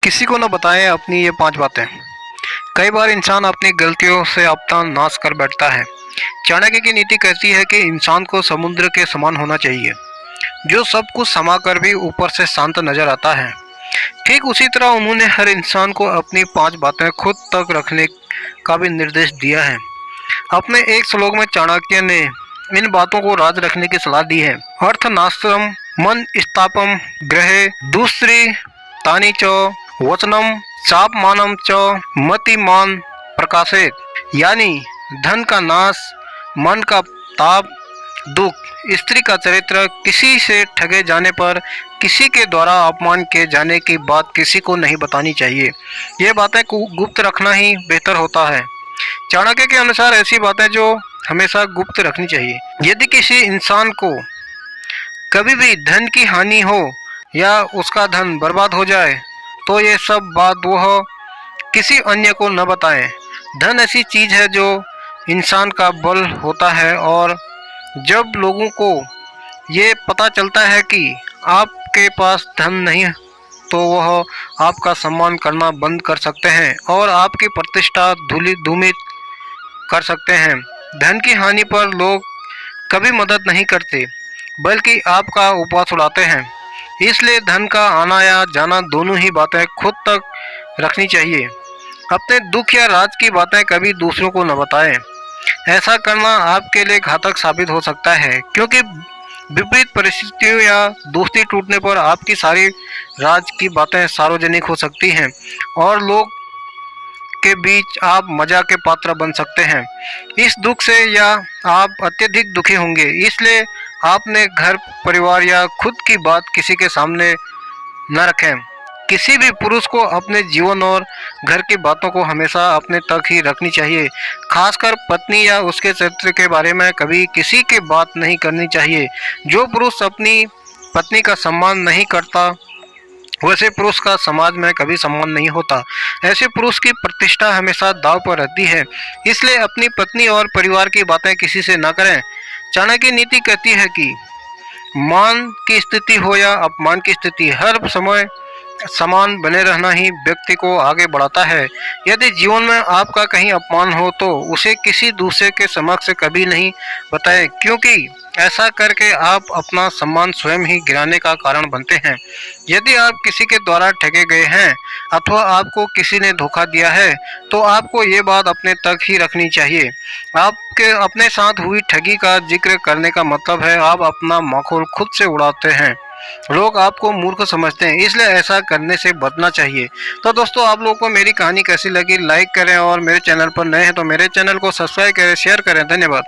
किसी को न बताएं अपनी ये 5 बातें। कई बार इंसान अपनी गलतियों से अपना नाश कर बैठता है। चाणक्य की नीति कहती है कि इंसान को समुद्र के समान होना चाहिए, जो सब कुछ समा कर भी ऊपर से शांत नजर आता है। ठीक उसी तरह उन्होंने हर इंसान को अपनी 5 बातें खुद तक रखने का भी निर्देश दिया है। अपने एक श्लोक में चाणक्य ने इन बातों को राज रखने की सलाह दी है। अर्थ नास्त्रम मन स्थापम ग्रहे दूसरी तानि च वचनम चापमानम च मतिमान प्रकाशित, यानी धन का नाश, मन का ताप, दुख, स्त्री का चरित्र, किसी से ठगे जाने पर, किसी के द्वारा अपमान किए जाने की बात किसी को नहीं बतानी चाहिए। ये बातें गुप्त रखना ही बेहतर होता है। चाणक्य के अनुसार ऐसी बातें जो हमेशा गुप्त रखनी चाहिए। यदि किसी इंसान को कभी भी धन की हानि हो या उसका धन बर्बाद हो जाए तो ये सब बात वह किसी अन्य को न बताएं। धन ऐसी चीज है जो इंसान का बल होता है, और जब लोगों को ये पता चलता है कि आपके पास धन नहीं तो वह आपका सम्मान करना बंद कर सकते हैं और आपकी प्रतिष्ठा धूमित कर सकते हैं। धन की हानि पर लोग कभी मदद नहीं करते, बल्कि आपका उपवास उड़ाते हैं। इसलिए धन का आना या जाना दोनों ही बातें खुद तक रखनी चाहिए। अपने दुख या राज की बातें कभी दूसरों को न बताएं। ऐसा करना आपके लिए घातक साबित हो सकता है, क्योंकि विपरीत परिस्थितियों या दोस्ती टूटने पर आपकी सारी राज की बातें सार्वजनिक हो सकती हैं और लोग के बीच आप मजाक के पात्र बन सकते हैं। इस दुख से या आप अत्यधिक दुखी होंगे, इसलिए आपने घर परिवार या खुद की बात किसी के सामने न रखें। किसी भी पुरुष को अपने जीवन और घर की बातों को हमेशा अपने तक ही रखनी चाहिए। खासकर पत्नी या उसके चरित्र के बारे में कभी किसी की बात नहीं करनी चाहिए। जो पुरुष अपनी पत्नी का सम्मान नहीं करता, वैसे पुरुष का समाज में कभी सम्मान नहीं होता। ऐसे पुरुष की प्रतिष्ठा हमेशा दांव पर रहती है। इसलिए अपनी पत्नी और परिवार की बातें किसी से न करें। चाणक्य नीति कहती है कि मान की स्थिति हो या अपमान की स्थिति, हर समय समान बने रहना ही व्यक्ति को आगे बढ़ाता है। यदि जीवन में आपका कहीं अपमान हो तो उसे किसी दूसरे के समक्ष कभी नहीं बताएं, क्योंकि ऐसा करके आप अपना सम्मान स्वयं ही गिराने का कारण बनते हैं। यदि आप किसी के द्वारा ठगे गए हैं अथवा आपको किसी ने धोखा दिया है तो आपको ये बात अपने तक ही रखनी चाहिए। आपके अपने साथ हुई ठगी का जिक्र करने का मतलब है आप अपना माखौल खुद से उड़ाते हैं। लोग आपको मूर्ख समझते हैं, इसलिए ऐसा करने से बचना चाहिए। तो दोस्तों, आप लोगों को मेरी कहानी कैसी लगी लाइक करें, और मेरे चैनल पर नए हैं तो मेरे चैनल को सब्सक्राइब करें, शेयर करें। धन्यवाद।